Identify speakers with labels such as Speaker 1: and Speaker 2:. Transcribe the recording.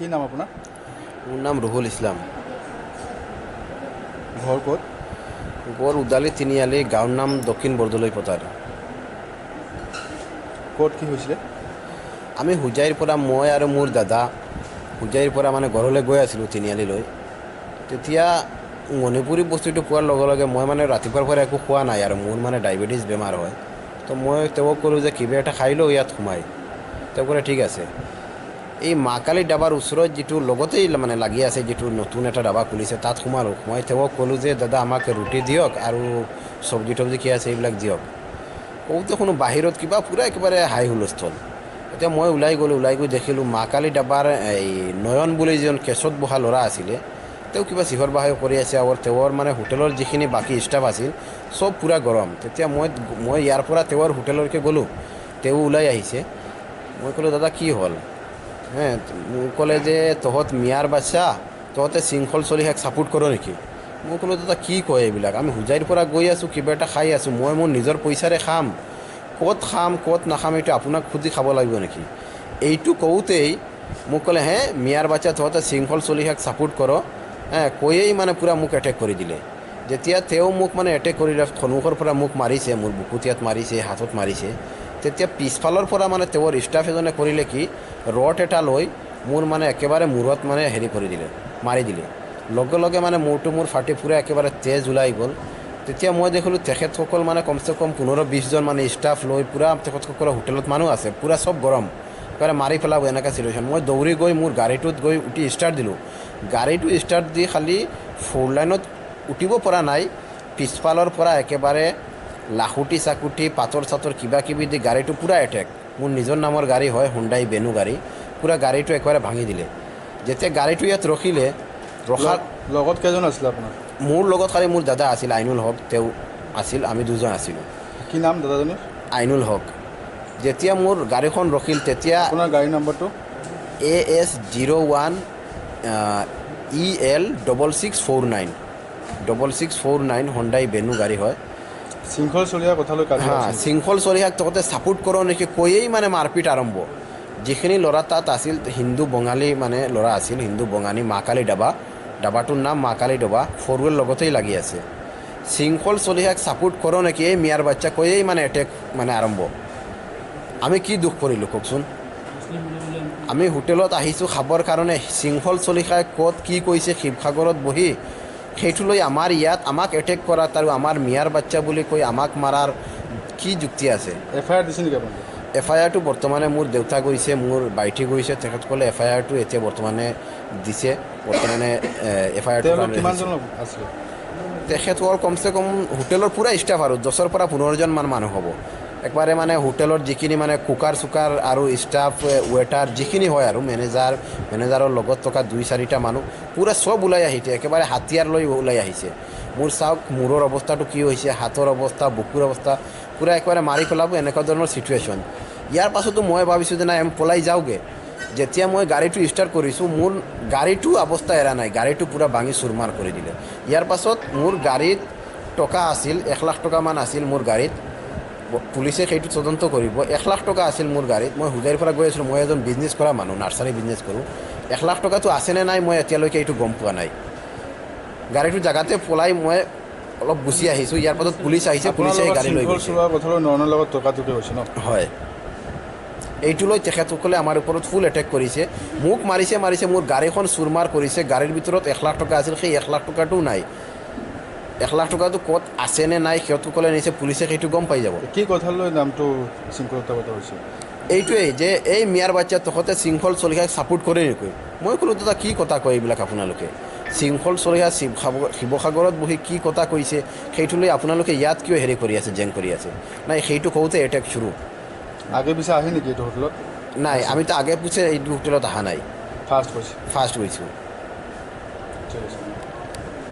Speaker 1: কি নাম আপোনাৰ?
Speaker 2: মোৰ নাম ৰুহুল ইছলাম।
Speaker 1: ঘৰ ক'ত?
Speaker 2: গড় উদালি তিনিআলি, গাঁৱৰ নাম দক্ষিণ বৰদলৈ পথাৰ।
Speaker 1: ক'ত কি হৈছিলে?
Speaker 2: আমি হোজাইৰ পৰা মই আৰু মোৰ দাদা হোজাইৰ পৰা মানে ঘৰলৈ গৈ আছিলোঁ তিনিআলিলৈ। তেতিয়া মণিপুৰী বস্তুটো পোৱাৰ লগে লগে মই মানে ৰাতিপুৱাৰ পৰা একো খোৱা নাই আৰু মোৰ মানে ডায়েবেটিছ বেমাৰ হয়। তো মই তেওঁক ক'লোঁ যে কিবা এটা খাই লওঁ ইয়াত সোমাই। তেওঁ ক'লে ঠিক আছে। এই মা কালী ধাবাৰ ওচৰত যিটো লগতেই মানে লাগি আছে, যিটো নতুন এটা ধাবা খুলিছে, তাত সোমালোঁ। মই তেওঁক ক'লোঁ যে দাদা আমাক ৰুটি দিয়ক আৰু চব্জি তব্জি কি আছে এইবিলাক দিয়ক। কওঁতে শুনো বাহিৰত কিবা পূৰা একেবাৰে হাই হুলস্থল। এতিয়া মই ওলাই গৈ দেখিলোঁ মা কালী ধাবাৰ এই নয়ন বুলি যিজন কেছত বহা ল'ৰা আছিলে, তেওঁ কিবা চিঞৰ বাখৰ কৰি আছে আৰু তেওঁৰ মানে হোটেলৰ যিখিনি বাকী ষ্টাফ আছিল চব পূৰা গৰম। তেতিয়া মই ইয়াৰ পৰা তেওঁৰ হোটেললৈকে গ'লোঁ, তেওঁ ওলাই আহিছে। মই ক'লোঁ দাদা কি হ'ল? মোক ক'লে যে তহঁত মিয়াৰ বাচ্চা, তহঁতে শৃংখল চলিহাক ছাপোৰ্ট কৰ নেকি? মই ক'লোঁ দাদা কি কয় এইবিলাক? আমি হোজাইৰ পৰা গৈ আছোঁ, কিবা এটা খাই আছোঁ, মই মোৰ নিজৰ পইচাৰে খাম, ক'ত খাম ক'ত নাখাম এইটো আপোনাক খুজি খাব লাগিব নেকি? এইটো কওঁতেই মোক ক'লে মিয়াৰ বাচ্চা তহঁতে শৃংখল চলিহাক ছাপোৰ্ট কৰ, কৈয়েই মানে পূৰা মোক এটেক কৰি দিলে। যেতিয়া তেওঁ মোক মানে এটেক কৰিলে, সন্মুখৰ পৰা মোক মাৰিছে, মোৰ বুকুটিয়াত মাৰিছে, হাতত মাৰিছে, তেতিয়া পিছফালৰ পৰা মানে তেওঁৰ ষ্টাফ এজনে কৰিলে কি, ৰড এটা লৈ মোৰ মানে একেবাৰে মূৰত মানে কৰি দিলে, মাৰি দিলে। লগে লগে মানে মোৰ ফাটি পূৰা একেবাৰে তেজ ওলাই গ'ল। তেতিয়া মই দেখিলোঁ তেখেতসকল মানে কমচে কম 15-20 জন মানে ষ্টাফ লৈ পূৰা তেখেতসকলৰ হোটেলত মানুহ আছে, পূৰা চব গৰম, একেবাৰে মাৰি পেলাব এনেকুৱা চিটুৱেশ্যন। মই দৌৰি গৈ মোৰ গাড়ীটোত গৈ উঠি ষ্টাৰ্ট দিলোঁ। গাড়ীটো ষ্টাৰ্ট দি খালি 4 লাইনত উঠিব পৰা নাই, পিছফালৰ পৰা একেবাৰে লাখুটি চাকুটি পাথৰ চাথৰ কিবা কিবি দি গাড়ীটো পূৰা এটেক। মোৰ নিজৰ নামৰ গাড়ী হয়, হুণ্ডাই বেনু গাড়ী, পূৰা গাড়ীটো একেবাৰে ভাঙি দিলে। যেতিয়া গাড়ীটো ইয়াত ৰখিলে,
Speaker 1: লগত কেইজন আছিলে আপোনাৰ?
Speaker 2: মোৰ লগত খালি মোৰ দাদা আছিল, আইনুল হক, তেওঁ আছিল, আমি দুজন আছিলোঁ।
Speaker 1: কি নাম দাদাজনৰ?
Speaker 2: আইনুল হক। যেতিয়া মোৰ গাড়ীখন ৰখিল তেতিয়া
Speaker 1: আপোনাৰ গাড়ীৰ নম্বৰটো?
Speaker 2: AS01 EL 6649 6649 হুণ্ডাই বেনু গাড়ী হয়।
Speaker 1: শৃংখল চলিহাৰ কথালৈ
Speaker 2: শৃংখল চলিহাক তহঁতে ছাপোৰ্ট কৰ নেকি কৈয়েই মানে মাৰপিট আৰম্ভ। যিখিনি ল'ৰা তাত আছিল হিন্দু বঙালী মানে ল'ৰা আছিল, হিন্দু বঙালী, মা কালী ধাবাটোৰ নাম মা কালী ধাবা, ফৰৱেল লগতেই লাগি আছে। শৃংখল চলিহাক ছাপোৰ্ট কৰ নেকি এই মিয়াৰ বাচ্চা কৈয়েই মানে এটেক মানে আৰম্ভ। আমি কি দুখ কৰিলোঁ কওকচোন? আমি হোটেলত আহিছোঁ খাবৰ কাৰণে, শৃংখল চলিহাই ক'ত কি কৈছে শিৱসাগৰত বহি, সেইটো লৈ আমাৰ ইয়াত আমাক এটেক কৰাত আৰু আমাৰ মিয়াৰ বাচ্চা বুলি কৈ আমাক মাৰাৰ কি যুক্তি আছে?
Speaker 1: FIR দিছে নেকি আপুনি?
Speaker 2: FIRটো বৰ্তমানে মোৰ দেউতা গৈছে, মোৰ বাইটি গৈছে, তেখেতসকলে FIRটো এতিয়া বৰ্তমানে দিছে। বৰ্তমানে FIRটো
Speaker 1: কিমানজন আছিলে?
Speaker 2: তেখেতসকল কমচে কম হোটেলৰ পূৰা ষ্টাফ আৰু 10ৰ পৰা 15 জন মান মানুহ হ'ব। একবাৰে মানে হোটেলৰ যিখিনি মানে কুকাৰ চুকাৰ আৰু ষ্টাফ ৱেটাৰ যিখিনি হয় আৰু মেনেজাৰৰ লগত থকা 2-4টা মানুহ পূৰা চব ওলাই আহিছে, একেবাৰে হাতিয়াৰ লৈ ওলাই আহিছে। মোৰ চাওক মূৰৰ অৱস্থাটো কি হৈছে, হাতৰ অৱস্থা, বুকুৰ অৱস্থা, পূৰা একেবাৰে মাৰি পেলাব এনেকুৱা ধৰণৰ চিটুৱেশ্যন। ইয়াৰ পাছতো মই ভাবিছোঁ যে নাই আমি পলাই যাওঁগৈ। যেতিয়া মই গাড়ীটো ষ্টাৰ্ট কৰিছোঁ, মোৰ গাড়ীটো অৱস্থা এৰা নাই, গাড়ীটো পূৰা ভাঙি চুৰমাৰ কৰি দিলে। ইয়াৰ পাছত মোৰ গাড়ীত টকা আছিল, 1 লাখ টকামান আছিল মোৰ গাড়ীত, পুলিচে সেইটো তদন্ত কৰিব। 1 লাখ টকা আছিল মোৰ গাড়ীত। মই হোজাইৰ পৰা গৈ আছিলোঁ, মই এজন বিজনেছ কৰা মানুহ, নাৰ্চাৰী বিজনেছ কৰোঁ। 1 লাখ টকাটো আছেনে নাই মই এতিয়ালৈকে এইটো গম পোৱা নাই। গাড়ীটো জেগাতে পলাই মই অলপ গুচি আহিছোঁ। ইয়াৰ পাছত পুলিচ আহিছে, পুলিচে গাড়ী লৈ গৈছে। হয়, এইটো লৈ তেখেতসকলে আমাৰ ওপৰত ফুল এটেক কৰিছে, মোক মাৰিছে, মোৰ গাড়ীখন চুৰমাৰ কৰিছে। গাড়ীৰ ভিতৰত 1 লাখ টকা আছিল, সেই 1 লাখ টকাটোও নাই। 1 লাখ টকাটো ক'ত আছেনে নাই সিহঁতসকলে নিছে, পুলিচে সেইটো গম পাই যাব।
Speaker 1: কি কথা লৈ নামটো শৃংখলতা হৈছে?
Speaker 2: এইটোৱেই যে এই মিয়াৰ বাচ্চা তহঁতে শৃংখল চলিহাক ছাপোৰ্ট কৰে নেকি? মই ক'লোঁ দাদা কি কথা কয় এইবিলাক আপোনালোকে? শৃংখল চলিহা শিৱসাগৰত বহি কি কথা কৈছে, সেইটো লৈ আপোনালোকে ইয়াত কিয় কৰি আছে, জেং কৰি আছে? নাই, সেইটো কওঁতে এটেক শুৰু।
Speaker 1: আগে পিছে আহে নেকি এইটো হোটেলত?
Speaker 2: নাই, আমিতো আগে পিছে এইটো হোটেলত অহা নাই, ফাৰ্ষ্ট গৈছোঁ।
Speaker 1: ঠিক আছে।